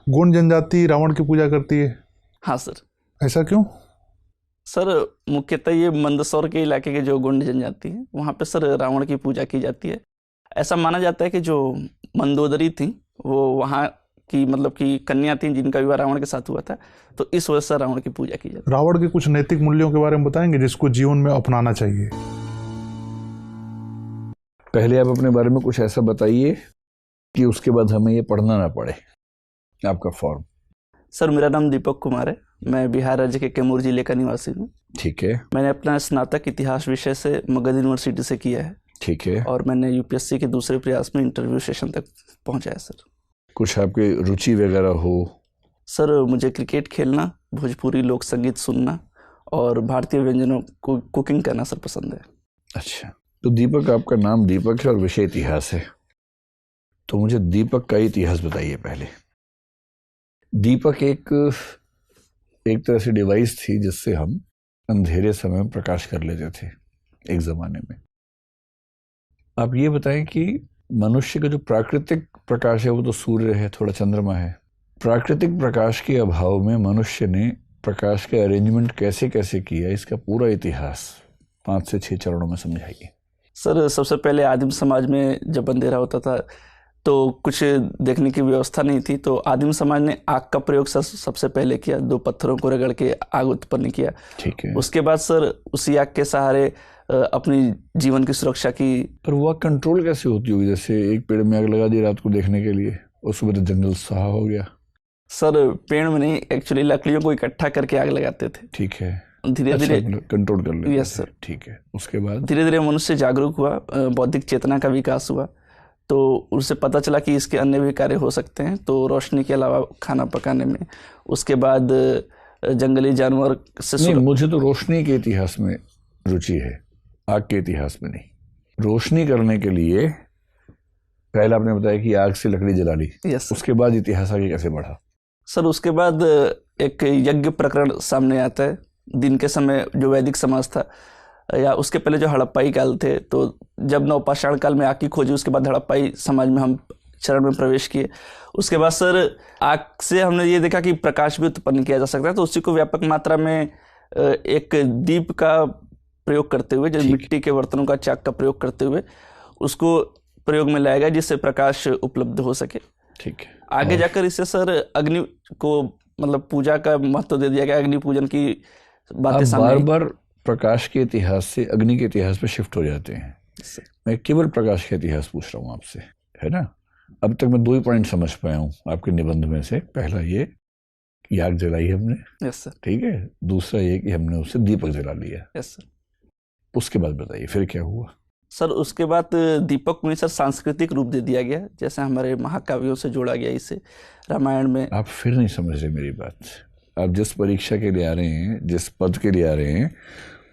गोंड जनजाति रावण की पूजा करती है? हाँ सर। ऐसा क्यों? सर मुख्यतः ये मंदसौर के इलाके के जो गोंड जनजाति है वहाँ पे सर रावण की पूजा की जाती है। ऐसा माना जाता है कि जो मंदोदरी थी वो वहाँ की मतलब कि कन्या थी जिनका विवाह रावण के साथ हुआ था, तो इस वजह से रावण की पूजा की जाती है। रावण के कुछ नैतिक मूल्यों के बारे में बताएंगे जिसको जीवन में अपनाना चाहिए? पहले आप अपने बारे में कुछ ऐसा बताइए कि उसके बाद हमें ये पढ़ना ना पड़े। आपका फॉर्म? सर मेरा नाम दीपक कुमार है, मैं बिहार राज्य के कैमूर जिले का निवासी हूँ। ठीक है। मैंने अपना स्नातक इतिहास विषय से मगध यूनिवर्सिटी से किया है। ठीक है। और मैंने यूपीएससी के दूसरे प्रयास में इंटरव्यू सेशन तक पहुंचा है सर। कुछ आपकी रुचि वगैरह हो? सर मुझे क्रिकेट खेलना, भोजपुरी लोक संगीत सुनना और भारतीय व्यंजनों को कुकिंग करना सर पसंद है। अच्छा, तो दीपक, आपका नाम दीपक है और विषय इतिहास है, तो मुझे दीपक का इतिहास बताइए पहले। दीपक एक तरह से डिवाइस थी जिससे हम अंधेरे समय में प्रकाश कर लेते थे एक जमाने में। आप ये बताएं कि मनुष्य का जो प्राकृतिक प्रकाश है वो तो सूर्य है, थोड़ा चंद्रमा है। प्राकृतिक प्रकाश के अभाव में मनुष्य ने प्रकाश का अरेंजमेंट कैसे कैसे किया, इसका पूरा इतिहास 5 से 6 चरणों में समझाइए। सर सबसे पहले आदिम समाज में जब अंधेरा होता था तो कुछ देखने की व्यवस्था नहीं थी, तो आदिम समाज ने आग का प्रयोग सबसे पहले किया। 2 पत्थरों को रगड़ के आग उत्पन्न किया। ठीक है। उसके बाद सर उसी आग के सहारे अपनी जीवन की सुरक्षा की। पर वो कंट्रोल कैसे होती होगी? जैसे एक पेड़ में आग लगा दी रात को देखने के लिए और सुबह तो जंगल सहा हो गया। सर पेड़ में नहीं, एक्चुअली लकड़ियों को इकट्ठा करके आग लगाते थे। ठीक है। धीरे धीरे कंट्रोल कर लेते थे। Yes sir. ठीक है। उसके बाद धीरे धीरे मनुष्य जागरूक हुआ, बौद्धिक चेतना का विकास हुआ, तो उसे पता चला कि इसके अन्य भी कार्य हो सकते हैं, तो रोशनी के अलावा खाना पकाने में। उसके बाद जंगली जानवर से नहीं, मुझे तो रोशनी के इतिहास में रुचि है, आग के इतिहास में नहीं। रोशनी करने के लिए पहले आपने बताया कि आग से लकड़ी जला ली। यस। उसके बाद इतिहास आगे कैसे बढ़ा? सर उसके बाद एक यज्ञ प्रकरण सामने आता है। दिन के समय जो वैदिक समाज था या उसके पहले जो हड़प्पाई काल थे, तो जब नवपाषाण काल में आग की खोजी, उसके बाद हड़प्पाई समाज में हम चरण में प्रवेश किए। उसके बाद सर आग से हमने ये देखा कि प्रकाश भी उत्पन्न किया जा सकता है, तो उसी को व्यापक मात्रा में एक दीप का प्रयोग करते हुए, जो मिट्टी के बर्तनों का चाक का प्रयोग करते हुए उसको प्रयोग में लाया गया जिससे प्रकाश उपलब्ध हो सके। ठीक है। आगे जाकर इससे सर अग्नि को मतलब पूजा का महत्व दे दिया गया। अग्नि पूजन की बातें सामने बार बार प्रकाश के इतिहास से अग्नि के इतिहास पे शिफ्ट हो जाते हैं। मैं केवल प्रकाश का इतिहास पूछ रहा हूँ आपसे, है ना? अब तक मैं 2 ही पॉइंट समझ पाया हूँ आपके निबंध में से। पहला ये कि आग जलाई हमने। Yes sir. ठीक है। दूसरा ये कि हमने उससे दीपक जला लिया। Yes sir. उसके बाद बताइए फिर क्या हुआ? सर उसके बाद दीपक को सर सांस्कृतिक रूप दे दिया गया, जैसे हमारे महाकाव्यों से जोड़ा गया इसे रामायण में। आप फिर नहीं समझ रहे मेरी बात। आप जिस परीक्षा के लिए आ रहे हैं, जिस पद के लिए आ रहे हैं,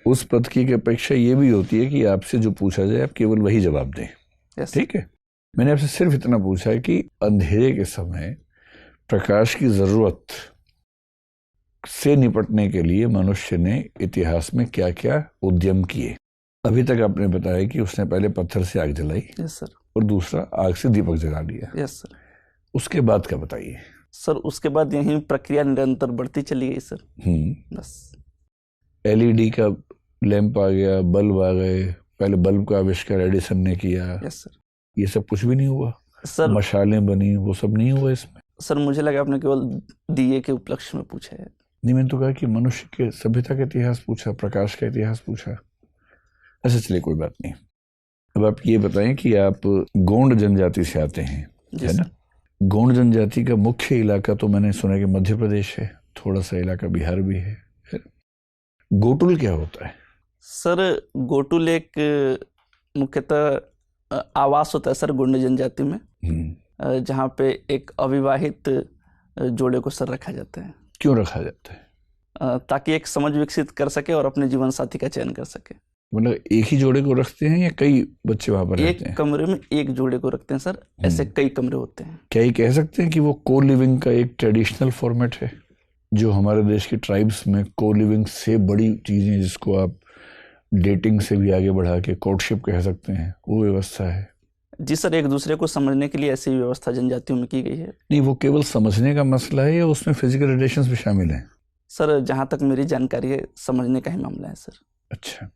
उस पद की अपेक्षा ये भी होती है कि आपसे जो पूछा जाए आप केवल वही जवाब दें। ठीक है। मैंने आपसे सिर्फ इतना पूछा है कि अंधेरे के समय प्रकाश की जरूरत से निपटने के लिए मनुष्य ने इतिहास में क्या क्या उद्यम किए। अभी तक आपने बताया कि उसने पहले पत्थर से आग जलाई। Yes sir. और दूसरा आग से दीपक जला लिया। Yes sir. उसके बाद क्या बताइए? सर उसके बाद यही प्रक्रिया निरंतर बढ़ती चली गई सर। बस एलईडी का लैंप आ गया, बल्ब आ गए। पहले बल्ब का आविष्कार एडिसन ने किया। Yes sir. ये सब कुछ भी नहीं हुआ सर। मशालें बनी, वो सब नहीं हुआ इसमें? सर मुझे लगा आपने केवल दिए के उपलक्ष्य में पूछा है। नहीं, मैंने तो कहा कि मनुष्य के सभ्यता का इतिहास पूछा, प्रकाश का इतिहास पूछा। ऐसा चलिए, कोई बात नहीं। अब आप ये बताएं कि आप गोंड जनजाति से आते हैं, है ना? गोंड जनजाति का मुख्य इलाका तो मैंने सुना कि मध्य प्रदेश है, थोड़ा सा इलाका बिहार भी है। गोटुल क्या होता है? सर गोटुल एक मुख्यतः आवास होता है सर गोंड जनजाति में, जहाँ पे एक अविवाहित जोड़े को सर रखा जाता है। क्यों रखा जाता है? ताकि एक समझ विकसित कर सके और अपने जीवन साथी का चयन कर सके। मतलब एक ही जोड़े को रखते हैं या कई बच्चे वहां पर रहते हैं? एक कमरे में एक जोड़े को रखते हैं सर, ऐसे कई कमरे होते हैं। क्या ये कह सकते हैं कि वो को लिविंग का एक ट्रेडिशनल फॉर्मेट है, जो हमारे देश की ट्राइब्स में को लिविंग से बड़ी चीजें, जिसको आप डेटिंग से भी आगे बढ़ा के कोर्टशिप कह सकते हैं, वो व्यवस्था है? जी सर, एक दूसरे को समझने के लिए ऐसी व्यवस्था जनजातियों में की गई है। नहीं, वो केवल समझने का मसला है या उसमें फिजिकल रिलेशंस भी शामिल हैं? सर जहाँ तक मेरी जानकारी है, समझने का ही मामला है सर। अच्छा,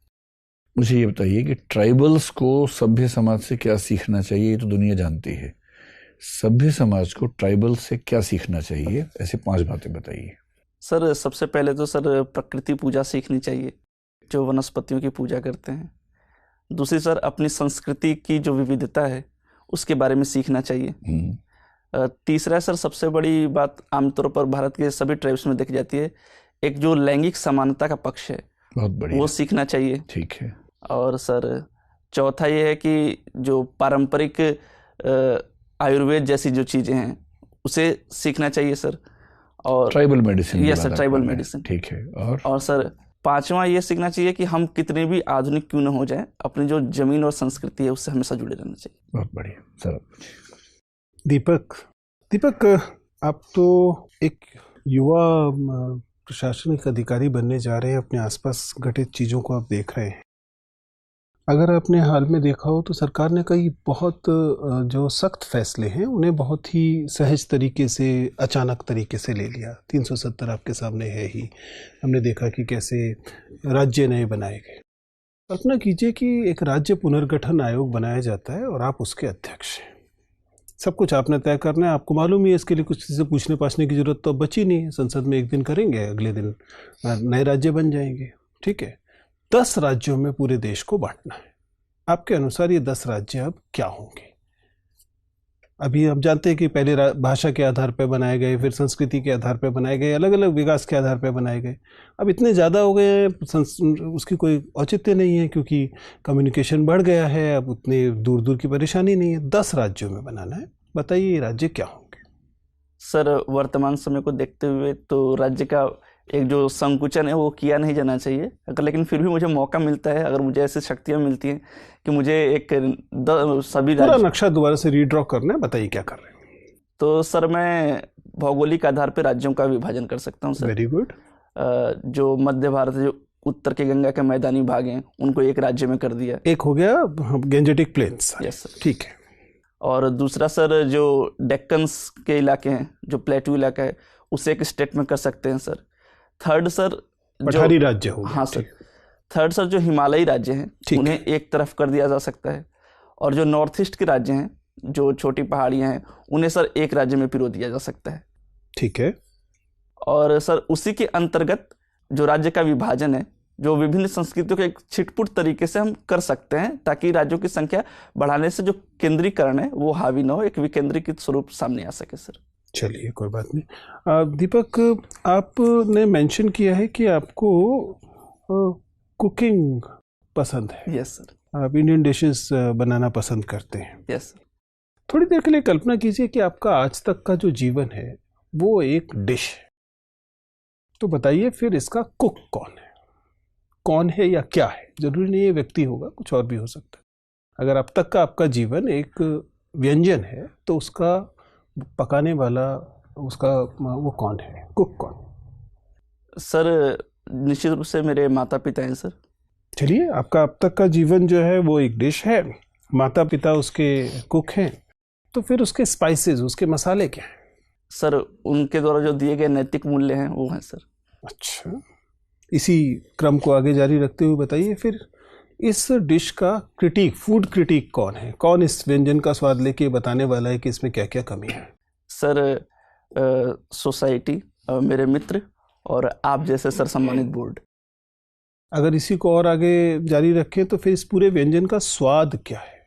मुझे ये बताइए कि ट्राइबल्स को सभ्य समाज से क्या सीखना चाहिए? ये तो दुनिया जानती है। सभ्य समाज को ट्राइबल्स से क्या सीखना चाहिए? ऐसे 5 बातें बताइए। सर सबसे पहले तो सर प्रकृति पूजा सीखनी चाहिए, जो वनस्पतियों की पूजा करते हैं। दूसरी सर अपनी संस्कृति की जो विविधता है उसके बारे में सीखना चाहिए। तीसरा सर सबसे बड़ी बात आमतौर पर भारत के सभी ट्राइब्स में देखी जाती है, एक जो लैंगिक समानता का पक्ष है, बहुत बढ़िया, वो सीखना चाहिए। ठीक है। और सर चौथा ये है कि जो पारंपरिक आयुर्वेद जैसी जो चीज़ें हैं उसे सीखना चाहिए सर। और tribal medicine? Yes sir, tribal medicine, ठीक है। और सर पांचवा ये सीखना चाहिए कि हम कितने भी आधुनिक क्यों न हो जाए, अपनी जो जमीन और संस्कृति है उससे हमेशा जुड़े रहना चाहिए। बहुत बढ़िया सर। दीपक, आप तो एक युवा प्रशासनिक अधिकारी बनने जा रहे हैं, अपने आसपास घटित चीज़ों को आप देख रहे हैं। अगर आपने हाल में देखा हो तो सरकार ने कई बहुत जो सख्त फैसले हैं उन्हें बहुत ही सहज तरीके से, अचानक तरीके से ले लिया। 370 आपके सामने है ही। हमने देखा कि कैसे राज्य नए बनाए गए। कल्पना कीजिए कि एक राज्य पुनर्गठन आयोग बनाया जाता है और आप उसके अध्यक्ष हैं। सब कुछ आपने तय करना है, आपको मालूम ही है, इसके लिए कुछ किसी से पूछने पाछने की जरूरत तो बची नहीं है। संसद में एक दिन करेंगे, अगले दिन नए राज्य बन जाएंगे। ठीक है, 10 राज्यों में पूरे देश को बांटना है। आपके अनुसार ये 10 राज्य अब क्या होंगे? अभी आप जानते हैं कि पहले भाषा के आधार पर बनाए गए, फिर संस्कृति के आधार पर बनाए गए, अलग अलग विकास के आधार पर बनाए गए। अब इतने ज़्यादा हो गए हैं, उसकी कोई औचित्य नहीं है, क्योंकि कम्युनिकेशन बढ़ गया है। अब उतने दूर दूर की परेशानी नहीं है। 10 राज्यों में बनाना है। बताइए ये राज्य क्या होंगे? सर वर्तमान समय को देखते हुए तो राज्य का एक जो संकुचन है वो किया नहीं जाना चाहिए। अगर लेकिन फिर भी मुझे मौका मिलता है, अगर मुझे ऐसी शक्तियाँ मिलती हैं कि मुझे एक सभी पूरा राज्य नक्शा दोबारा से रीड्रॉ करना है, बताइए क्या कर रहे हैं? तो सर मैं भौगोलिक आधार पर राज्यों का विभाजन कर सकता हूँ सर। Very good. जो मध्य भारत, जो उत्तर के गंगा के मैदानी भाग हैं, उनको एक राज्य में कर दिया। एक हो गया गेंजेटिक प्लेन्स। यस सर, ठीक है। और दूसरा सर जो डेक्कन्स के इलाके हैं, जो प्लेटू इलाका है, उसे एक स्टेट में कर सकते हैं सर। थर्ड सर पठारी राज्य हो गया। हाँ सर। थर्ड सर जो हिमालयी राज्य हैं उन्हें एक तरफ कर दिया जा सकता है, और जो नॉर्थ ईस्ट के राज्य हैं, जो छोटी पहाड़ियाँ हैं, उन्हें सर एक राज्य में पिरो दिया जा सकता है। ठीक है। और सर उसी के अंतर्गत जो राज्य का विभाजन है, जो विभिन्न संस्कृतियों के एक छिटपुट तरीके से हम कर सकते हैं, ताकि राज्यों की संख्या बढ़ाने से जो केंद्रीकरण है वो हावी न हो, एक विकेंद्रीकृत स्वरूप सामने आ सके सर। चलिए, कोई बात नहीं। दीपक, आपने मेंशन किया है कि आपको कुकिंग पसंद है। Yes sir. आप इंडियन डिशेस बनाना पसंद करते हैं। Yes sir. थोड़ी देर के लिए कल्पना कीजिए कि आपका आज तक का जो जीवन है वो एक डिश है। तो बताइए फिर इसका कुक कौन है? कौन है या क्या है? जरूरी नहीं है व्यक्ति होगा, कुछ और भी हो सकता है। अगर अब तक का आपका जीवन एक व्यंजन है तो उसका पकाने वाला, उसका वो कौन है? कुक कौन? सर निश्चित रूप से मेरे माता पिता हैं सर। चलिए, आपका अब तक का जीवन जो है वो एक डिश है, माता पिता उसके कुक हैं, तो फिर उसके स्पाइसेस, उसके मसाले क्या हैं? सर उनके द्वारा जो दिए गए नैतिक मूल्य हैं वो हैं सर। अच्छा, इसी क्रम को आगे जारी रखते हुए बताइए फिर इस डिश का क्रिटिक, फूड क्रिटिक कौन है? कौन इस व्यंजन का स्वाद लेके बताने वाला है कि इसमें क्या क्या कमी है? सर सोसाइटी, मेरे मित्र और आप जैसे सर सम्मानित बोर्ड। अगर इसी को और आगे जारी रखें तो फिर इस पूरे व्यंजन का स्वाद क्या है?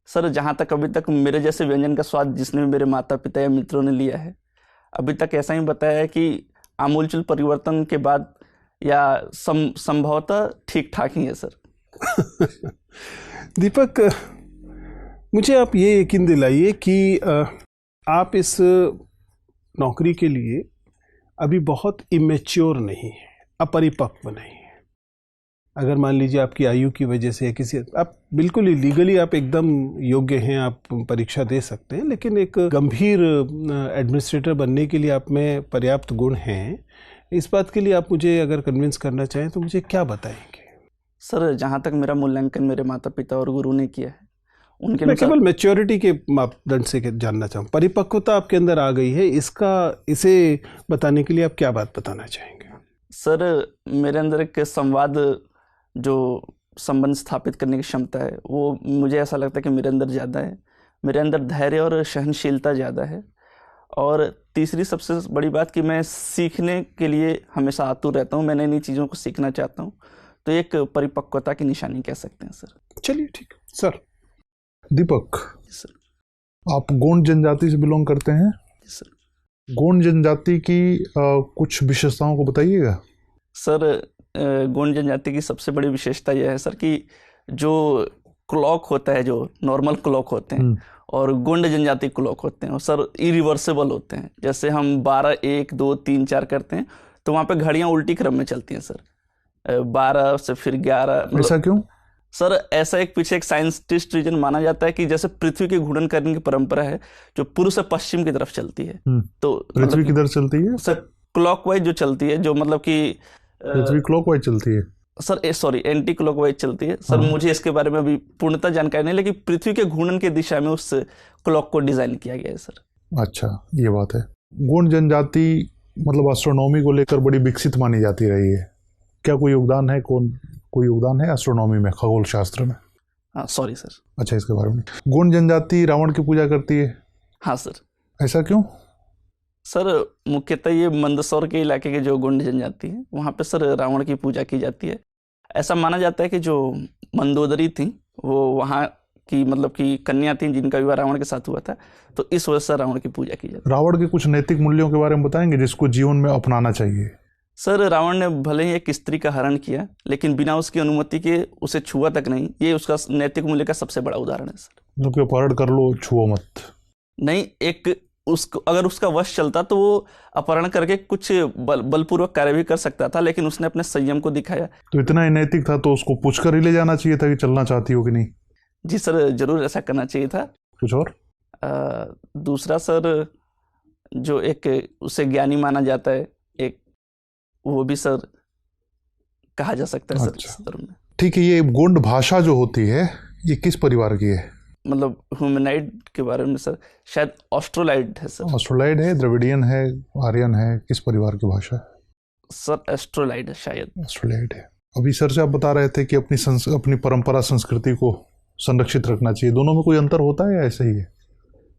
सर जहाँ तक अभी तक मेरे जैसे व्यंजन का स्वाद जिसने भी मेरे माता पिता या मित्रों ने लिया है, अभी तक ऐसा ही बताया है कि आमूलचूल परिवर्तन के बाद या संभवतः ठीक ठाक ही है सर। दीपक, मुझे आप ये यकीन दिलाइए कि आप इस नौकरी के लिए अभी बहुत इमेच्योर नहीं है, अपरिपक्व नहीं है। अगर मान लीजिए आपकी आयु की वजह से या किसी, आप बिल्कुल ही लीगली आप एकदम योग्य हैं, आप परीक्षा दे सकते हैं, लेकिन एक गंभीर एडमिनिस्ट्रेटर बनने के लिए आप में पर्याप्त गुण हैं। इस बात के लिए आप मुझे अगर कन्विंस करना चाहें तो मुझे क्या बताएंगे? सर जहाँ तक मेरा मूल्यांकन मेरे माता पिता और गुरु ने किया है, उनके मैं अनुसार। केवल मैच्योरिटी के मापदंड से जानना चाहूँ, परिपक्वता आपके अंदर आ गई है, इसे बताने के लिए आप क्या बात बताना चाहेंगे? सर, मेरे अंदर एक संवाद, जो संबंध स्थापित करने की क्षमता है, वो मुझे ऐसा लगता है कि मेरे अंदर ज़्यादा है। मेरे अंदर धैर्य और सहनशीलता ज़्यादा है। और तीसरी सबसे बड़ी बात कि मैं सीखने के लिए हमेशा आतुर रहता हूँ, मैं नई नई चीज़ों को सीखना चाहता हूँ। तो एक परिपक्वता की निशानी कह सकते हैं सर। चलिए ठीक सर। दीपक, सर। आप गोंड जनजाति से बिलोंग करते हैं। सर। गोंड जनजाति की कुछ विशेषताओं को बताइएगा। सर, गोंड जनजाति की सबसे बड़ी विशेषता यह है सर कि जो क्लॉक होता है, जो नॉर्मल क्लॉक होते हैं और गोंड जनजाति क्लॉक होते हैं, और सर इरिवर्सिबल होते हैं। जैसे हम 12 1 2 3 4 करते हैं तो वहाँ पे घड़ियाँ उल्टी क्रम में चलती हैं सर। 12 से फिर 11। ऐसा क्यों? सर, ऐसा एक पीछे एक साइंटिस्ट रीजन माना जाता है कि जैसे पृथ्वी की घूर्णन करने की परंपरा है जो पूर्व से पश्चिम की तरफ चलती है, तो पृथ्वी किधर चलती है? सर क्लॉकवाइज जो चलती है, जो मतलब कि पृथ्वी क्लॉकवाइज चलती है सर, सॉरी एंटी क्लॉकवाइज चलती है सर। मुझे इसके बारे में अभी पूर्णतः जानकारी नहीं, लेकिन पृथ्वी के घूर्णन की दिशा में उस क्लॉक को डिजाइन किया गया है सर। अच्छा, ये बात है। गोंड जनजाति मतलब एस्ट्रोनॉमी को लेकर बड़ी विकसित मानी जाती रही है। क्या कोई योगदान है एस्ट्रोनॉमी में, खगोल शास्त्र में? हाँ सॉरी सर। अच्छा, इसके बारे में। गोंड जनजाति रावण की पूजा करती है। हाँ सर। ऐसा क्यों? सर, मुख्यतः ये मंदसौर के इलाके के जो गोंड जनजाति है, वहाँ पे सर रावण की पूजा की जाती है। ऐसा माना जाता है कि जो मंदोदरी थी वो वहाँ की मतलब कि कन्या थी जिनका विवाह रावण के साथ हुआ था, तो इस वजह से रावण की पूजा की जाती है। रावण के कुछ नैतिक मूल्यों के बारे में बताएंगे जिसको जीवन में अपनाना चाहिए? सर, रावण ने भले ही एक स्त्री का हरण किया, लेकिन बिना उसकी अनुमति के उसे छुआ तक नहीं। ये उसका नैतिक मूल्य का सबसे बड़ा उदाहरण है सर। क्योंकि अपहरण कर लो, छुओ मत। नहीं, एक उसको अगर उसका वश चलता तो वो अपहरण करके कुछ बलपूर्वक कार्य भी कर सकता था, लेकिन उसने अपने संयम को दिखाया। तो इतना ही नैतिक था तो उसको पूछकर ही ले जाना चाहिए था कि चलना चाहती हो कि नहीं। जी सर, जरूर ऐसा करना चाहिए था। कुछ और? दूसरा सर, जो एक उसे ज्ञानी माना जाता है, एक वो भी सर कहा जा सकता है सर अच्छा। इस धर्म में। ठीक है, ये गोंड भाषा जो होती है ये किस परिवार की है? मतलब ह्यूमनाइड के बारे में सर, शायद ऑस्ट्रोलाइड है सर। ऑस्ट्रोलाइड है, द्रविडियन है, आर्यन है, किस परिवार की भाषा है? सर एस्ट्रोलाइड है शायद। ऑस्ट्रोलाइड है। अभी सर से आप बता रहे थे कि अपनी परंपरा संस्कृति को संरक्षित रखना चाहिए। दोनों में कोई अंतर होता है या ऐसे ही है?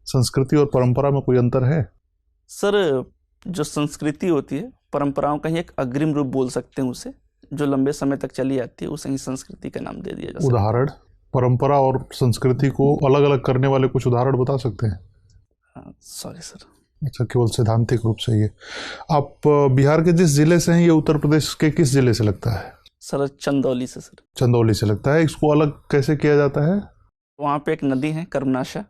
संस्कृति और परंपरा में कोई अंतर है? सर, जो संस्कृति होती है, परंपराओं का ही एक अग्रिम रूप बोल सकते हैं उसे, जो लंबे समय तक चली आती है, उसे ही संस्कृति का नाम दे दिया जा सकता है। उदाहरण? परंपरा और संस्कृति को अलग अलग करने वाले कुछ उदाहरण बता सकते हैं? Sorry sir. अच्छा, केवल सैद्धांतिक रूप से ये। आप बिहार के जिस जिले से हैं ये उत्तर प्रदेश के किस जिले से लगता है? सर चंदौली से सर। चंदौली से लगता है। इसको अलग कैसे किया जाता है? वहाँ पे एक नदी है कर्मनाशा,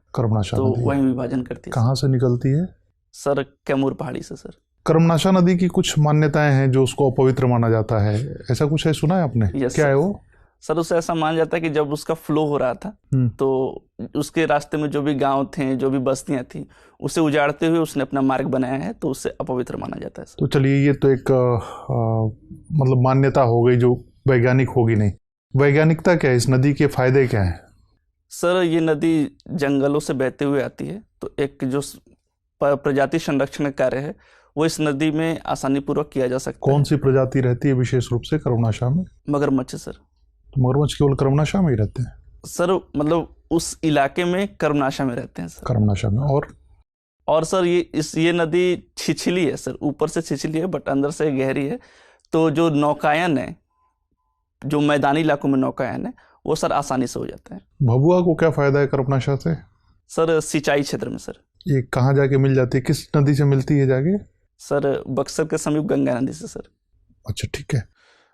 तो वहीं विभाजन करती है। कहाँ से निकलती है? सर कैमूर पहाड़ी से सर। कर्मनाशा नदी की कुछ मान्यताएं हैं जो उसको अपवित्र माना जाता है, ऐसा कुछ है, सुना है आपने? क्या है वो? सर, उसे ऐसा माना जाता है कि जब उसका फ्लो हो रहा था तो उसके रास्ते में जो भी गांव थे, जो भी बस्तियां थी, उसे उजाड़ते हुए उसने अपना मार्ग बनाया है, तो उसे अपवित्र माना जाता है सर। तो चलिए, ये तो एक मतलब मान्यता हो गई जो वैज्ञानिक होगी नहीं। वैज्ञानिकता क्या है? इस नदी के फायदे क्या हैं? सर, ये नदी जंगलों से बहते हुए आती है, तो एक जो प्रजाति संरक्षण का कार्य है वो इस नदी में आसानी पूर्वक किया जा सकता है। कौन सी प्रजाति रहती है विशेष रूप से कर्मनाशा में? मगरमच्छ सर। तो मगरमच्छ केवल कर्मनाशा में ही रहते हैं? सर, मतलब उस इलाके में कर्मनाशा में रहते हैं सर। कर्मनाशा में। और सर ये नदी छिछली है सर, ऊपर से छिछली है बट अंदर से गहरी है। तो जो नौकायन है, जो मैदानी इलाकों में नौकायन है, वो सर आसानी से हो जाता है। भभुआ को क्या फायदा है कर्मनाशा से? सर सिंचाई क्षेत्र में सर। ये कहाँ जाके मिल जाती है? किस नदी से मिलती है जाके? सर बक्सर के समीप गंगा नदी से सर। अच्छा, ठीक है।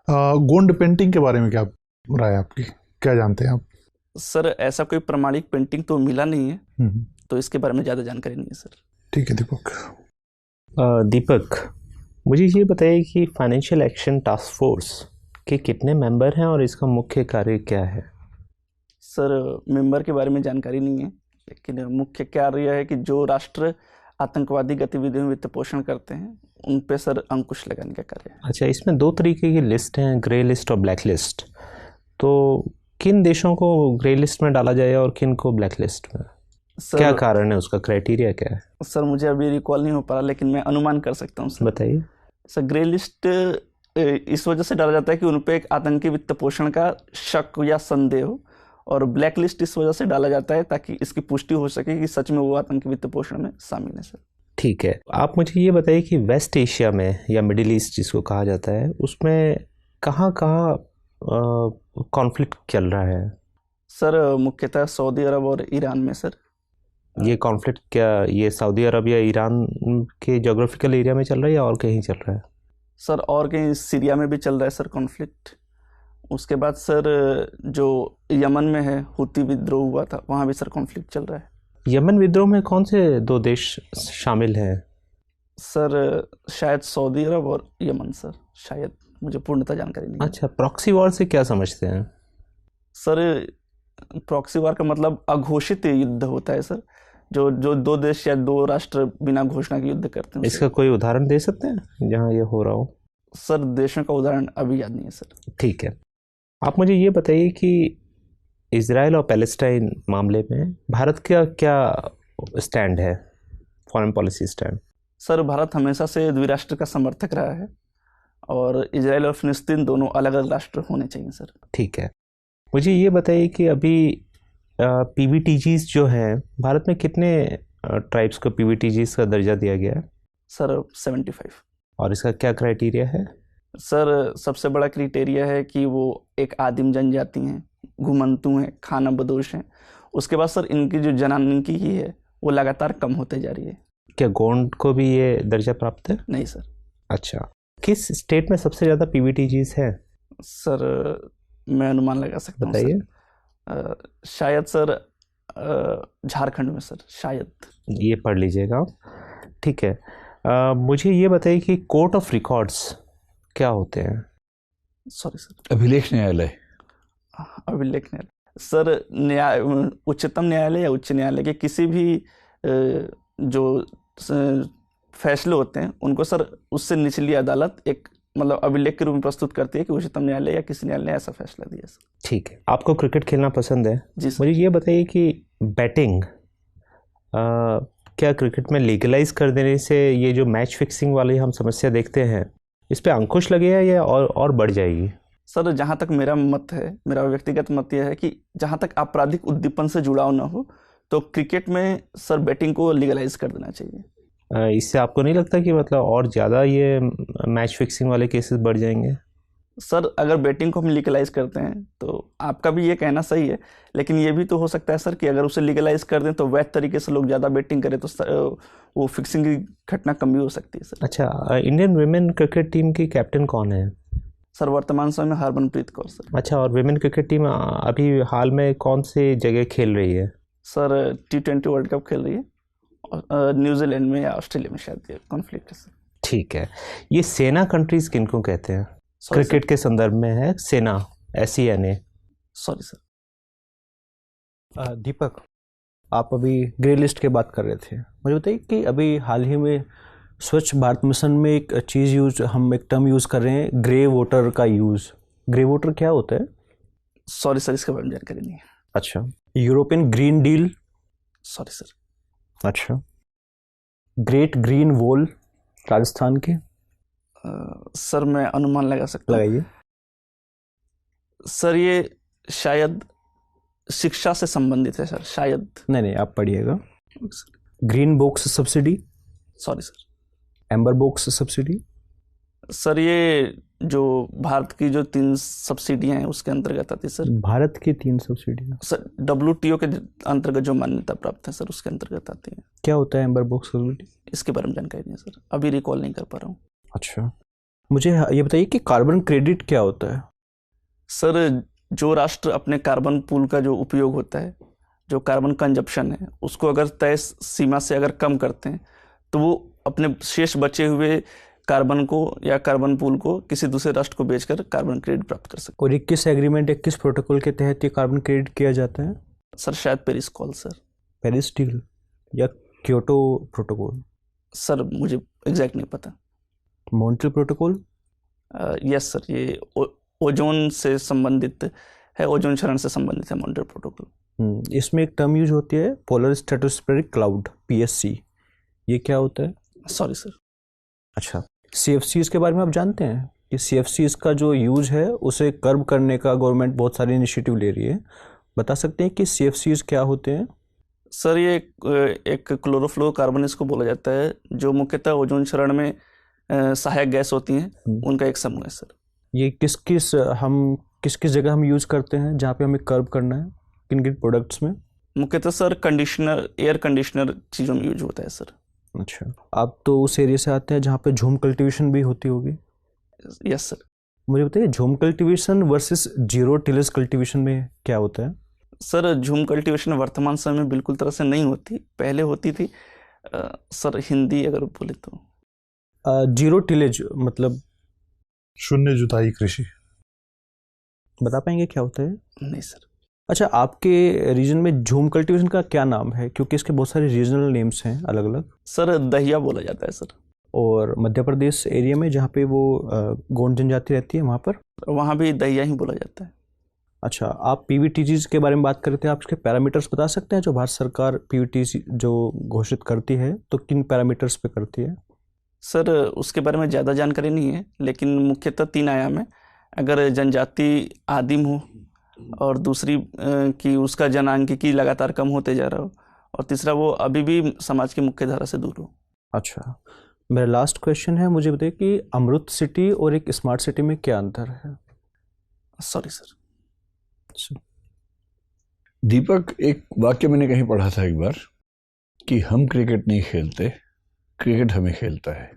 गोंड पेंटिंग के बारे में क्या राय आपकी? क्या जानते हैं आप? सर, ऐसा कोई प्रमाणिक पेंटिंग तो मिला नहीं है, तो इसके बारे में ज़्यादा जानकारी नहीं है सर। ठीक है दीपक। दीपक, मुझे ये बताइए कि फाइनेंशियल एक्शन टास्क फोर्स के कितने मेंबर हैं और इसका मुख्य कार्य क्या है? सर, मेंबर के बारे में जानकारी नहीं है, लेकिन मुख्य कार्य है कि जो राष्ट्र आतंकवादी गतिविधियों में वित्त पोषण करते हैं उन पे सर अंकुश लगाने का कार्य है। अच्छा, इसमें 2 तरीके की लिस्ट हैं, ग्रे लिस्ट और ब्लैक लिस्ट। तो किन देशों को ग्रे लिस्ट में डाला जाए और किन को ब्लैक लिस्ट में? क्या सर कारण है, उसका क्राइटेरिया क्या है? सर मुझे अभी रिकॉल नहीं हो पा रहा, लेकिन मैं अनुमान कर सकता हूँ सर। बताइए। सर ग्रे लिस्ट इस वजह से डाला जाता है कि उन पे एक आतंकी वित्त पोषण का शक या संदेह हो, और ब्लैक लिस्ट इस वजह से डाला जाता है ताकि इसकी पुष्टि हो सके कि सच में वो आतंकी वित्त पोषण में शामिल है सर। ठीक है, आप मुझे ये बताइए कि वेस्ट एशिया में या मिडिल ईस्ट जिसको कहा जाता है, उसमें कहाँ कहाँ कॉन्फ्लिक्ट चल रहा है? सर मुख्यतः सऊदी अरब और ईरान में सर। ये कॉन्फ्लिक्ट क्या ये सऊदी अरब या ईरान के जोग्राफिकल एरिया में चल रहा है या और कहीं चल रहा है? सर और कहीं सीरिया में भी चल रहा है सर कॉन्फ्लिक्ट। उसके बाद सर जो यमन में है, हुती विद्रोह हुआ था, वहाँ भी सर कॉन्फ्लिक्ट चल रहा है। यमन विद्रोह में कौन से 2 देश शामिल हैं? सर शायद सऊदी अरब और यमन सर, शायद, मुझे पूर्णतः जानकारी नहीं है। अच्छा, प्रॉक्सी वॉर से क्या समझते हैं? सर प्रॉक्सी वार का मतलब अघोषित युद्ध होता है सर, जो 2 देश या 2 राष्ट्र बिना घोषणा के युद्ध करते हैं। इसका कोई उदाहरण दे सकते हैं जहाँ ये हो रहा हो? सर देशों का उदाहरण अभी याद नहीं है सर। ठीक है, आप मुझे ये बताइए कि इजराइल और पैलेस्टाइन मामले में भारत का क्या स्टैंड है, foreign policy stand? Sir Bharat हमेशा से द्विराष्ट्र का समर्थक रहा है, और इजराइल और फिलिस्तीन दोनों अलग अलग राष्ट्र होने चाहिए सर। ठीक है, मुझे ये बताइए कि अभी पीवीटीजीज जो हैं, भारत में कितने ट्राइब्स को पीवीटीजीज का दर्जा दिया गया है? सर 75। और इसका क्या क्राइटेरिया है? सर सबसे बड़ा क्राइटेरिया है कि वो एक आदिम जनजाति हैं, घुमंतू हैं, खाना बदोश हैं। उसके बाद सर इनकी जो जनांकी की है वो लगातार कम होते जा रही है। क्या गोंड को भी ये दर्जा प्राप्त है? नहीं सर। अच्छा, किस स्टेट में सबसे ज़्यादा पीवीटीजीज है? सर मैं अनुमान लगा सकता हूँ बताइए। शायद सर झारखंड में सर, शायद। ये पढ़ लीजिएगा। ठीक है, मुझे ये बताइए कि कोर्ट ऑफ रिकॉर्ड्स क्या होते हैं? सॉरी सर, अभिलेख न्यायालय। अभिलेख न्यायालय सर, न्याय उच्चतम न्यायालय या उच्च न्यायालय के किसी भी जो फैसले होते हैं उनको सर उससे निचली अदालत एक मतलब अभिलेख के रूप में प्रस्तुत करती है कि उच्चतम न्यायालय या किसी न्यायालय ने ऐसा फैसला दिया सर। ठीक है, आपको क्रिकेट खेलना पसंद है? जी सर। मुझे ये बताइए कि बैटिंग क्या क्रिकेट में लीगलाइज कर देने से ये जो मैच फिक्सिंग वाली हम समस्या देखते हैं, इस पे अंकुश लगेगा या और बढ़ जाएगी? सर जहाँ तक मेरा मत है, मेरा व्यक्तिगत मत यह है कि जहाँ तक आपराधिक उद्दीपन से जुड़ाव ना हो तो क्रिकेट में सर बैटिंग को लीगलाइज कर देना चाहिए। इससे आपको नहीं लगता कि मतलब और ज़्यादा ये मैच फिक्सिंग वाले केसेस बढ़ जाएंगे? सर अगर बैटिंग को हम लीगलाइज करते हैं तो आपका भी ये कहना सही है, लेकिन ये भी तो हो सकता है सर कि अगर उसे लीगलाइज कर दें तो वैध तरीके से लोग ज़्यादा बैटिंग करें तो वो फिक्सिंग की घटना कम भी हो सकती है सर। अच्छा, इंडियन विमेन क्रिकेट टीम की कैप्टन कौन है? सर वर्तमान समय में हरमनप्रीत कौर सर। अच्छा, और विमेन क्रिकेट टीम अभी हाल में कौन सी जगह खेल रही है? सर T20 वर्ल्ड कप खेल रही है, और न्यूजीलैंड में या ऑस्ट्रेलिया में शायद कॉन्फ्लिक्ट है सर। ठीक है, ये सेना कंट्रीज किनको कहते हैं? क्रिकेट के संदर्भ में है सेना, SENA। Sorry sir. दीपक, आप अभी ग्रे लिस्ट की बात कर रहे थे, मुझे बताइए कि अभी हाल ही में स्वच्छ भारत मिशन में एक चीज़ हम एक टर्म यूज़ कर रहे हैं, ग्रे वोटर का यूज़। ग्रे वोटर क्या होता है? सॉरी सर, इसके बारे में जानकारी नहीं है। अच्छा, European green deal. Sorry sir. अच्छा, ग्रेट ग्रीन वॉल राजस्थान के। सर मैं अनुमान लगा सकता हूँ। लगाइए। सर ये शायद शिक्षा से संबंधित है सर, शायद। नहीं, आप पढ़िएगा। Green box subsidy. Sorry sir. Amber box subsidy. Sir ये जो भारत की जो 3 सब्सिडियां हैं उसके अंतर्गत आती है सर। भारत की 3 सब्सिडियां सर WTO के अंतर्गत जो मान्यता प्राप्त है सर उसके अंतर्गत आती है। क्या होता है एम्बर बॉक्स सब्सिडी? इसके बारे में जानकारी नहीं है सर, अभी रिकॉल नहीं कर पा रहा हूँ। अच्छा, मुझे ये बताइए कि कार्बन क्रेडिट क्या होता है? सर जो राष्ट्र अपने कार्बन पूल का जो उपयोग होता है, जो कार्बन कंजप्शन है, उसको अगर तय सीमा से अगर कम करते हैं तो वो अपने शेष बचे हुए कार्बन को या कार्बन पूल को किसी दूसरे राष्ट्र को बेचकर कार्बन क्रेडिट प्राप्त कर सकते। और 21 एग्रीमेंट 21 प्रोटोकॉल के तहत ये कार्बन क्रेडिट किया जाता है? सर शायद Paris call sir. Paris deal या क्योटो प्रोटोकॉल? सर मुझे एग्जैक्ट नहीं पता। Montreal protocol? यस सर, ये ओजोन से संबंधित है ओजोन क्षरण से संबंधित है मॉनिटर प्रोटोकॉल। इसमें एक टर्म यूज होती है पोलर स्ट्रेटोस्फेरिक क्लाउड, PSC, ये क्या होता है? Sorry sir. अच्छा, CFCs के बारे में आप जानते हैं कि CFCs का जो यूज है उसे कर्ब करने का गवर्नमेंट बहुत सारे इनिशिएटिव ले रही है, बता सकते हैं कि CFCs क्या होते हैं? सर ये एक क्लोरोफ्लोरोकार्बन इसको बोला जाता है, जो मुख्यतः ओजोन क्षरण में सहायक गैस होती हैं, उनका एक समूह है सर। ये किस किस जगह हम यूज करते हैं जहाँ पे हमें कर्ब करना है, किन किन प्रोडक्ट्स में? मुख्यतः सर कंडीशनर, एयर कंडीशनर चीज़ों में यूज होता है सर। अच्छा, आप तो उस एरिया से आते हैं जहाँ पे झूम कल्टीवेशन भी होती होगी। Yes sir. मुझे बताइए झूम cultivation versus zero tillage cultivation में क्या होता है? सर झूम कल्टीवेशन वर्तमान समय में बिल्कुल तरह से नहीं होती, पहले होती थी। सर हिंदी अगर बोले तो जीरो टिलेज मतलब शून्य जुताई कृषि। बता पाएंगे क्या होता है? नहीं सर। अच्छा, आपके रीजन में झूम कल्टीवेशन का क्या नाम है, क्योंकि इसके बहुत सारे रीजनल नेम्स हैं अलग अलग। सर दहिया बोला जाता है सर। और मध्य प्रदेश एरिया में जहाँ पे वो गोंड जनजाति रहती है वहाँ भी दहिया ही बोला जाता है। अच्छा, आप PVTGs के बारे में बात कर रहे थे, आप इसके पैरामीटर्स बता सकते हैं? जो भारत सरकार PVTG जो घोषित करती है तो किन पैरामीटर्स पे करती है? सर उसके बारे में ज़्यादा जानकारी नहीं है, लेकिन मुख्यतः 3 आयाम है। अगर जनजाति आदिम हो, और दूसरी कि उसका जनांकिकी लगातार कम होते जा रहा हो, और तीसरा वो अभी भी समाज की मुख्य धारा से दूर हो। अच्छा, मेरा लास्ट क्वेश्चन है, मुझे बताइए कि अमृत सिटी और एक स्मार्ट सिटी में क्या अंतर है? Sorry sir. दीपक, एक वाक्य मैंने कहीं पढ़ा था एक बार कि हम क्रिकेट नहीं खेलते, क्रिकेट हमें खेलता है।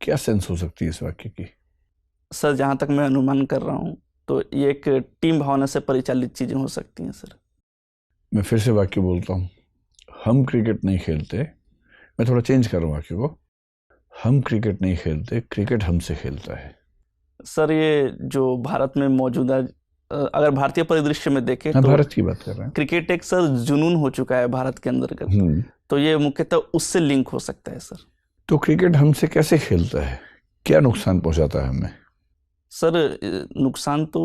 क्या सेंस हो सकती है इस वाक्य की? सर जहाँ तक मैं अनुमान कर रहा हूँ तो ये एक टीम भावना से परिचालित चीज़ें हो सकती हैं सर। मैं फिर से वाक्य बोलता हूँ, हम क्रिकेट नहीं खेलते, मैं थोड़ा चेंज कर रहा हूँ वाक्य को, हम क्रिकेट नहीं खेलते, क्रिकेट हमसे खेलता है। सर ये जो भारत में मौजूदा, अगर भारतीय परिदृश्य में देखें तो भारत की बात कर रहे हैं, क्रिकेट एक सर जुनून हो चुका है भारत के अंदर का, तो ये मुख्यतः उससे लिंक हो सकता है सर। तो क्रिकेट हमसे कैसे खेलता है, क्या नुकसान पहुंचाता है हमें? सर नुकसान तो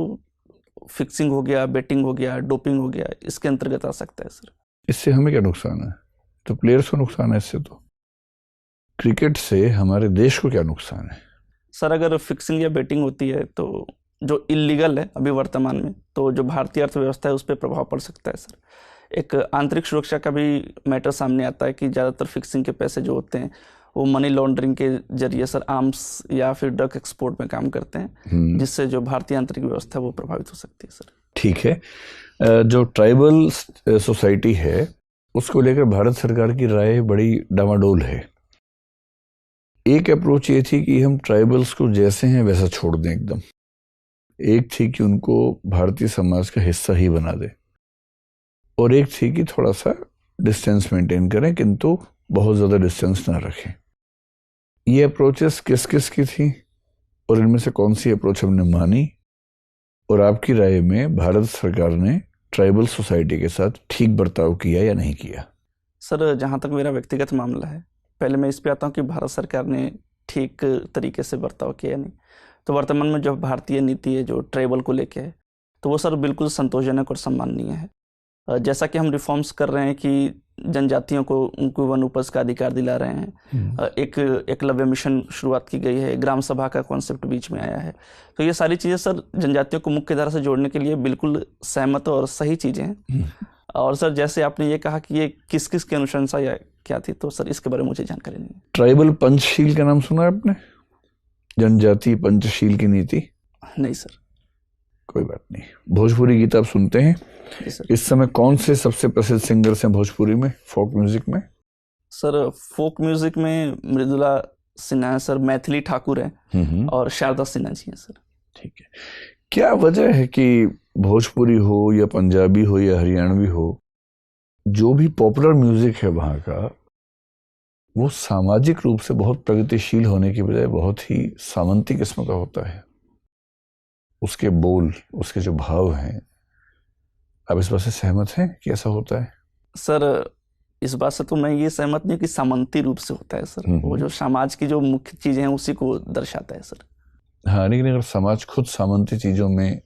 फिक्सिंग हो गया, बेटिंग हो गया, डोपिंग हो गया, इसके अंतर्गत आ सकता है सर। इससे हमें क्या नुकसान है? तो प्लेयर्स को नुकसान है इससे। तो क्रिकेट से हमारे देश को क्या नुकसान है? सर अगर फिक्सिंग या बेटिंग होती है तो जो इलीगल है अभी वर्तमान में, तो जो भारतीय अर्थव्यवस्था है उस पर प्रभाव पड़ सकता है सर। एक आंतरिक सुरक्षा का भी मैटर सामने आता है कि ज़्यादातर फिक्सिंग के पैसे जो होते हैं वो मनी लॉन्ड्रिंग के जरिए सर आर्म्स या फिर ड्रग एक्सपोर्ट में काम करते हैं, जिससे जो भारतीय आंतरिक व्यवस्था है वो प्रभावित हो सकती है सर। ठीक है, जो ट्राइबल सोसाइटी है उसको लेकर भारत सरकार की राय बड़ी डामाडोल है। एक अप्रोच ये थी कि हम ट्राइबल्स को जैसे हैं वैसा छोड़ दें एकदम, एक थी कि उनको भारतीय समाज का हिस्सा ही बना दे, और एक थी कि थोड़ा सा डिस्टेंस मेंटेन करें किंतु बहुत ज़्यादा डिस्टेंस ना रखें। ये अप्रोचेस किस किस की थी और इनमें से कौन सी अप्रोच हमने मानी, और आपकी राय में भारत सरकार ने ट्राइबल सोसाइटी के साथ ठीक बर्ताव किया या नहीं किया? सर जहाँ तक मेरा व्यक्तिगत मामला है, पहले मैं इस पे आता हूँ कि भारत सरकार ने ठीक तरीके से बर्ताव किया नहीं। तो वर्तमान में जो भारतीय नीति है जो ट्राइबल को लेके है, तो वो सर बिल्कुल संतोषजनक और सम्माननीय है। जैसा कि हम रिफॉर्म्स कर रहे हैं कि जनजातियों को उनको वन उपज का अधिकार दिला रहे हैं, एक एकलव्य मिशन शुरुआत की गई है, ग्राम सभा का कॉन्सेप्ट बीच में आया है, तो ये सारी चीज़ें सर जनजातियों को मुख्य धारा से जोड़ने के लिए बिल्कुल सहमत और सही चीज़ें हैं। और सर जैसे आपने ये कहा कि ये किस किस की अनुशंसा या क्या थी, तो सर इसके बारे में मुझे जानकारी नहीं है। ट्राइबल पंचशील का नाम सुना है आपने? जनजाति पंचशील की नीति? नहीं सर। कोई बात नहीं। भोजपुरी गीत आप सुनते हैं? इस समय कौन से सबसे प्रसिद्ध सिंगर्स हैं भोजपुरी में, फोक म्यूजिक में? सर फोक म्यूजिक में मृदुला सिन्हा है सर, मैथिली ठाकुर है और शारदा सिन्हा जी हैं सर। ठीक है, क्या वजह है कि भोजपुरी हो या पंजाबी हो या हरियाणवी हो, जो भी पॉपुलर म्यूजिक है वहाँ का, वो सामाजिक रूप से बहुत प्रगतिशील होने की बजाय बहुत ही सामंती किस्म का होता है? उसके बोल, उसके जो भाव हैं, आप इस बात से सहमत हैं कि ऐसा होता है? सर इस बात से तो मैं ये सहमत नहीं कि सामंती रूप से होता है सर, वो जो समाज की जो मुख्य चीजें हैं उसी को दर्शाता है सर। हाँ, लेकिन अगर समाज खुद सामंती चीजों में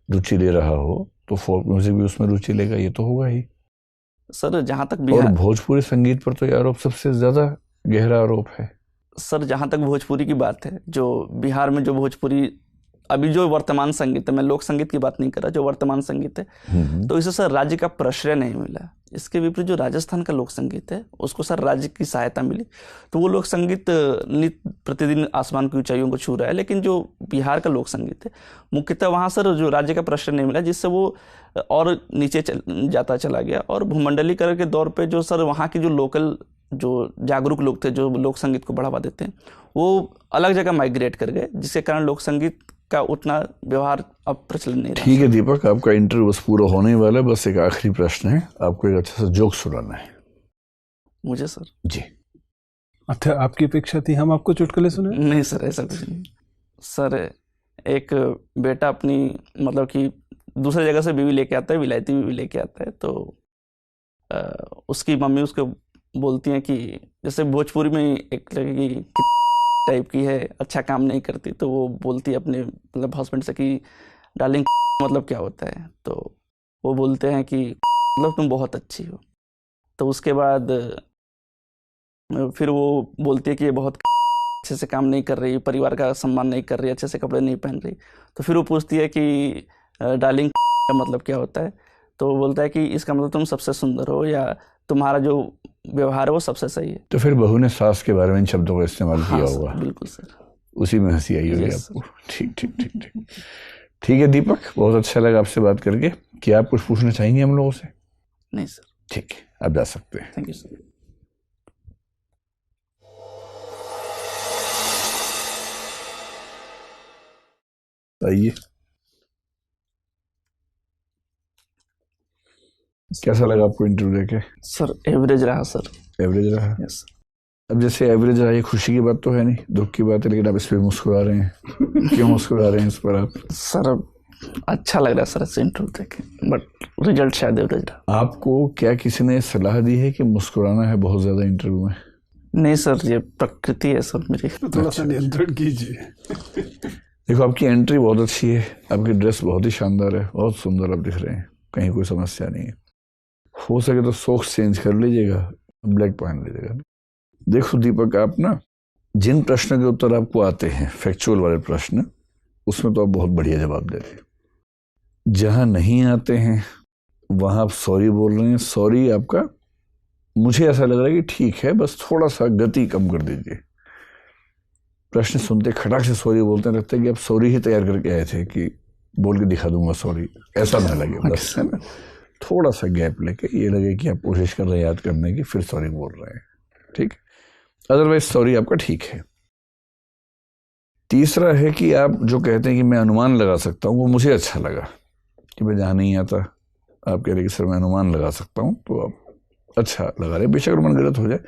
रुचि ले रहा हो तो फोक म्यूजिक भी उसमें रुचि लेगा, ये तो होगा ही। सर जहाँ तक और बिहार, भोजपुरी संगीत पर तो ये आरोप सबसे ज्यादा गहरा आरोप है। सर जहाँ तक भोजपुरी की बात है, जो बिहार में जो भोजपुरी अभी जो वर्तमान संगीत है, मैं लोक संगीत की बात नहीं कर रहा, जो वर्तमान संगीत है, तो इसे सर राज्य का प्रश्रय नहीं मिला। इसके विपरीत जो राजस्थान का लोक संगीत है उसको सर राज्य की सहायता मिली, तो वो लोक संगीत नित्य प्रतिदिन आसमान की ऊंचाइयों को छू रहा है। लेकिन जो बिहार का लोक संगीत है मुख्यतः वहाँ सर जो राज्य का प्रश्रय नहीं मिला, जिससे वो और नीचे जाता चला गया। और भूमंडलीकरण के दौर पर जो सर वहाँ की जो लोकल जो जागरूक लोग थे, जो लोक संगीत को बढ़ावा देते हैं, वो अलग जगह माइग्रेट कर गए, जिसके कारण लोक संगीत का उतना व्यवहार अब प्रचलन नहीं रहा। ठीक है दीपक, आपका इंटरव्यू बस पूरा होने वाला है, बस एक आखिरी प्रश्न है, आपको एक अच्छा सा जोक सुनाना है। मुझे सर? जी। अच्छा, आपकी अपेक्षा थी हम आपको चुटकुले सुने? नहीं सर, ऐसा कुछ नहीं सर। एक बेटा अपनी मतलब कि दूसरी जगह से बीवी लेके आता है, विलायती बीवी लेके आता है, तो उसकी मम्मी उसको बोलती हैं कि जैसे भोजपुरी में एक लड़की टाइप की है, अच्छा काम नहीं करती, तो वो बोलती है अपने मतलब हस्बैंड से कि डार्लिंग मतलब क्या होता है, तो वो बोलते हैं कि मतलब तुम बहुत अच्छी हो। तो उसके बाद फिर वो बोलती है कि ये बहुत अच्छे से काम नहीं कर रही, परिवार का सम्मान नहीं कर रही, अच्छे से कपड़े नहीं पहन रही। तो फिर वो पूछती है कि डार्लिंग का मतलब क्या होता है, तो वो बोलता है कि इसका मतलब तुम सबसे सुंदर हो या तुम्हारा जो व्यवहार है वो सबसे सही है। तो फिर बहू ने सास के बारे में इन शब्दों का इस्तेमाल किया होगा। बिल्कुल सर, उसी में हंसी आई होगी आपको। ठीक ठीक ठीक ठीक ठीक है दीपक, बहुत अच्छा लगा आपसे बात करके। क्या आप कुछ पूछना चाहेंगे हम लोगों से? नहीं सर। ठीक है, आप जा सकते हैं। Thank you sir. आइए, कैसा लगा आपको इंटरव्यू देके? सर एवरेज रहा सर। एवरेज रहा? यस। अब जैसे एवरेज रहा, ये खुशी की बात तो है नहीं, दुख की बात है, लेकिन आप इस पर मुस्कुरा रहे हैं। क्यों मुस्कुरा रहे हैं इस पर आप? सर अच्छा लग रहा है सर ऐसे इंटरव्यू देखे, बट रिजल्ट शायद एवरेज रहा। आपको क्या किसी ने सलाह दी है कि मुस्कुराना है बहुत ज्यादा इंटरव्यू में? नहीं सर, ये प्रकृति है सर मेरी। थोड़ा सा नियंत्रण कीजिए। देखो, आपकी एंट्री बहुत अच्छी है, आपकी ड्रेस बहुत ही शानदार है, बहुत सुंदर आप दिख रहे हैं, कहीं कोई समस्या नहीं है। हो सके तो सॉक्स चेंज कर लीजिएगा, ब्लैक पहन लीजिएगा। देखो दीपक, आप ना जिन प्रश्नों के उत्तर आपको आते हैं, फैक्चुअल वाले प्रश्न, उसमें तो आप बहुत बढ़िया जवाब देते हैं। जहां नहीं आते हैं वहां आप सॉरी बोल रहे हैं। सॉरी आपका मुझे ऐसा लग रहा है कि ठीक है, बस थोड़ा सा गति कम कर दीजिए। प्रश्न सुनते खटाक से सॉरी बोलते हैं, लगता है कि आप सॉरी ही तैयार करके आए थे कि बोल के दिखा दूंगा सॉरी, ऐसा ना लगे। बस है ना, थोड़ा सा गैप लेके ये लगे कि आप कोशिश कर रहे हैं याद करने की, फिर सॉरी बोल रहे हैं। ठीक, अदरवाइज सॉरी आपका ठीक है। तीसरा है कि आप जो कहते हैं कि मैं अनुमान लगा सकता हूँ, वो मुझे अच्छा लगा कि मैं जहाँ नहीं आता आप कह रहे कि सर मैं अनुमान लगा सकता हूँ, तो आप अच्छा लगा रहे। बेशक अनुमान गलत हो जाए,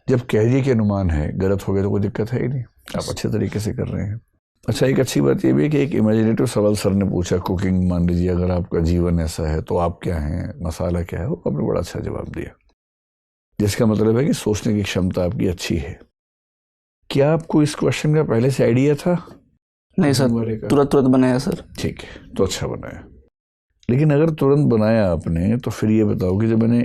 जब कह दिए कि अनुमान है, गलत हो गया तो कोई दिक्कत है ही नहीं, आप अच्छे तरीके से कर रहे हैं। अच्छा, एक अच्छी बात ये भी है कि एक इमेजिनेटिव सवाल सर ने पूछा, कुकिंग मान लीजिए अगर आपका जीवन ऐसा है तो आप क्या हैं, मसाला क्या है, वो आपने बड़ा अच्छा जवाब दिया, जिसका मतलब है कि सोचने की क्षमता आपकी अच्छी है। क्या आपको इस क्वेश्चन का पहले से आइडिया था? नहीं सर, तुरंत बनाया सर। ठीक है, तो अच्छा बनाया। लेकिन अगर तुरंत बनाया आपने, तो फिर ये बताओ कि जब मैंने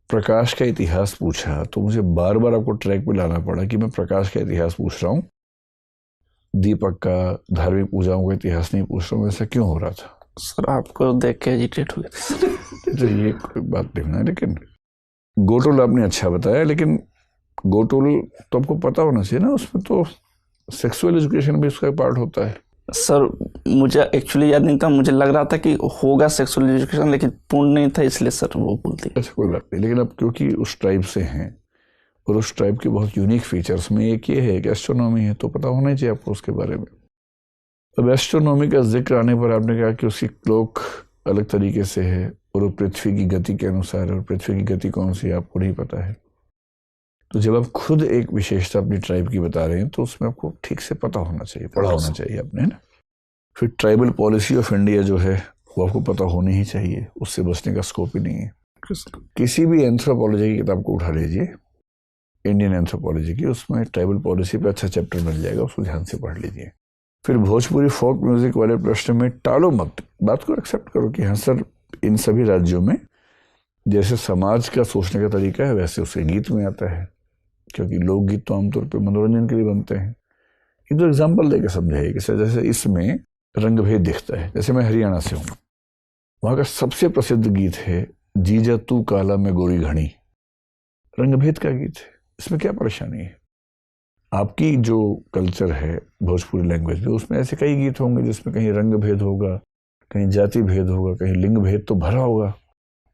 प्रकाश का इतिहास पूछा तो मुझे बार बार आपको ट्रैक पे लाना पड़ा कि मैं प्रकाश का इतिहास पूछ रहा हूँ, दीपक का धार्मिक पूजाओं का इतिहास नहीं पूछ रहा हूँ। ऐसा क्यों हो रहा था? सर आपको देख के एजिटेट हो गया। तो ये कोई बात नहीं है, लेकिन गोटुल आपने अच्छा बताया, लेकिन गोटुल तो आपको पता होना चाहिए ना, उसमें तो सेक्सुअल एजुकेशन भी उसका पार्ट होता है। सर मुझे एक्चुअली याद नहीं था, मुझे लग रहा था कि होगा सेक्सुअल एजुकेशन, लेकिन पूर्ण नहीं था, इसलिए सर वो बोलती। अच्छा, कोई बात नहीं, लेकिन अब क्योंकि उस ट्राइब से हैं और उस ट्राइब के बहुत यूनिक फीचर्स में एक ये है कि एस्ट्रोनॉमी है, तो पता होना ही चाहिए आपको उसके बारे में। अब एस्ट्रोनॉमी का जिक्र आने पर आपने कहा कि उसकी क्लॉक अलग तरीके से है और वो पृथ्वी की गति के अनुसार है, और पृथ्वी की गति कौन सी है आपको नहीं पता है। तो जब आप खुद एक विशेषता अपनी ट्राइब की बता रहे हैं तो उसमें आपको ठीक से पता होना चाहिए, पढ़ा होना चाहिए आपने ना। फिर ट्राइबल पॉलिसी ऑफ इंडिया जो है वो आपको पता होनी ही चाहिए, उससे बचने का स्कोप ही नहीं है। किसी भी एंथ्रोपोलॉजी की किताब को उठा लीजिए, इंडियन एंथ्रोपोलॉजी की, उसमें ट्राइबल पॉलिसी पे अच्छा चैप्टर मिल जाएगा, उसको ध्यान से पढ़ लीजिए। फिर भोजपुरी फोक म्यूजिक वाले प्रश्न में टालो मत, बात को एक्सेप्ट करो कि हाँ सर, इन सभी राज्यों में जैसे समाज का सोचने का तरीका है वैसे उसके गीत में आता है, क्योंकि लोकगीत तो आमतौर पर मनोरंजन के लिए बनते हैं। ये तो एग्जाम्पल देकर समझाइए कि सर जैसे इसमें रंग भेद दिखता है। जैसे मैं हरियाणा से हूँ, वहाँ का सबसे प्रसिद्ध गीत है जीजा तू काला में गोरी घनी, रंग भेद का गीत है। इसमें क्या परेशानी है? आपकी जो कल्चर है भोजपुरी लैंग्वेज में, उसमें ऐसे कई गीत होंगे जिसमें कहीं रंग भेद होगा, कहीं जाति भेद होगा, कहीं लिंग भेद तो भरा होगा,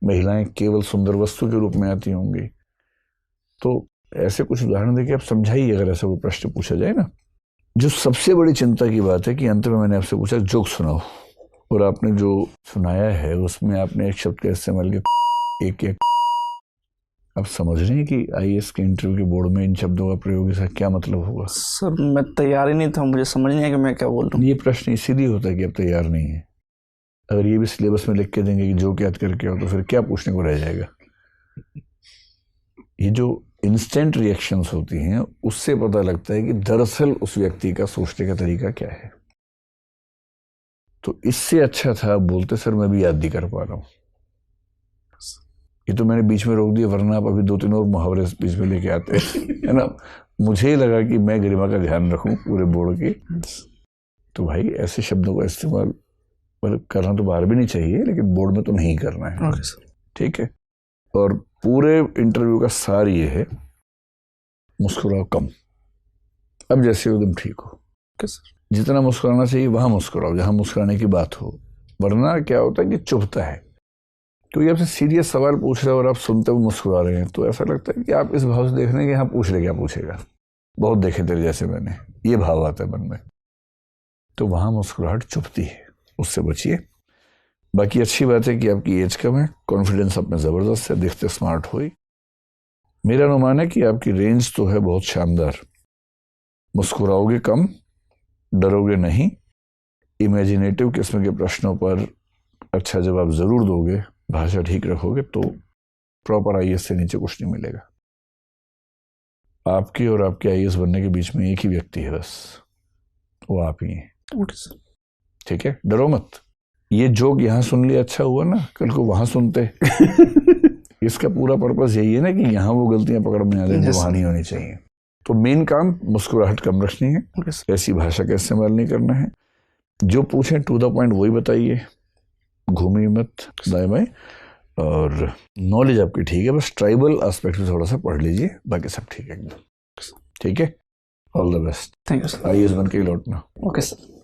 महिलाएं केवल सुंदर वस्तु के रूप में आती होंगी। तो ऐसे कुछ उदाहरण देके आप समझाइए अगर ऐसा कोई प्रश्न पूछा जाए ना। जो सबसे बड़ी चिंता की बात है कि अंत में मैंने आपसे पूछा जोक सुनाओ, और आपने जो सुनाया है उसमें आपने एक शब्द का इस्तेमाल किया, एक आप समझ रहे हैं कि आईएएस के इंटरव्यू के बोर्ड में इन शब्दों का प्रयोग इसका क्या मतलब होगा? सर मैं तैयार ही नहीं था, मुझे समझ नहीं है कि मैं क्या बोल रहा हूँ। ये प्रश्न इसीलिए होता है कि आप तैयार नहीं है। अगर ये भी सिलेबस में लिख के देंगे कि जो याद करके आओ, तो फिर क्या पूछने को रह जाएगा? ये जो इंस्टेंट रिएक्शंस होती हैं उससे पता लगता है कि दरअसल उस व्यक्ति का सोचने का तरीका क्या है। तो इससे अच्छा था बोलते सर मैं भी याद नहीं कर पा रहा हूँ। ये तो मैंने बीच में रोक दिया, वरना आप अभी 2-3 और मुहावरे बीच में लेके आते है ना। मुझे लगा कि मैं गरिमा का ध्यान रखूं पूरे बोर्ड की। तो भाई ऐसे शब्दों का इस्तेमाल मतलब करना तो बाहर भी नहीं चाहिए, लेकिन बोर्ड में तो नहीं करना है। ठीक है। और पूरे इंटरव्यू का सार ये है, मुस्कुराओ कम। अब जैसे एकदम ठीक हो, जितना मुस्कुराना चाहिए वहां मुस्कुराओ जहां मुस्कुराने की बात हो, वरना क्या होता है कि चुभता है। क्योंकि आपसे सीरियस सवाल पूछ रहे हैं और आप सुनते हुए मुस्कुरा रहे हैं, तो ऐसा लगता है कि आप इस भाव से देख रहे हैं कि हाँ पूछ रहे क्या पूछेगा, बहुत देखे तेरे जैसे मैंने, ये भाव आता है मन में। तो वहां मुस्कुराहट चुभती है, उससे बचिए। बाकी अच्छी बात है कि आपकी एज कम है, कॉन्फिडेंस आप में जबरदस्त है, दिखते स्मार्ट हुई। मेरा अनुमान है कि आपकी रेंज तो है बहुत शानदार। मुस्कुराओगे कम, डरोगे नहीं, इमेजिनेटिव किस्म के प्रश्नों पर अच्छा जवाब जरूर दोगे, भाषा ठीक रखोगे, तो प्रॉपर आईएएस से नीचे कुछ नहीं मिलेगा। आपके और आपके आईएएस बनने के बीच में एक ही व्यक्ति है बस, वो आप ही हैं। ठीक है, डरो मत। ये जोक यहाँ सुन लिया अच्छा हुआ ना, कल को वहां सुनते इसका पूरा पर्पस यही है ना कि यहाँ वो गलतियां पकड़ में आ जाए जो वहां नहीं होनी चाहिए। तो मेन काम मुस्कुराहट कम रखनी है, ऐसी भाषा का इस्तेमाल नहीं करना है। जो पूछें टू द पॉइंट वही बताइए, घूमी मत दाएं बाएं। और नॉलेज आपकी ठीक है, बस ट्राइबल एस्पेक्ट में थोड़ा सा पढ़ लीजिए, बाकी सब ठीक है एकदम। ठीक है, all the best. Thank you sir. IAS बन के लौटना। Okay sir.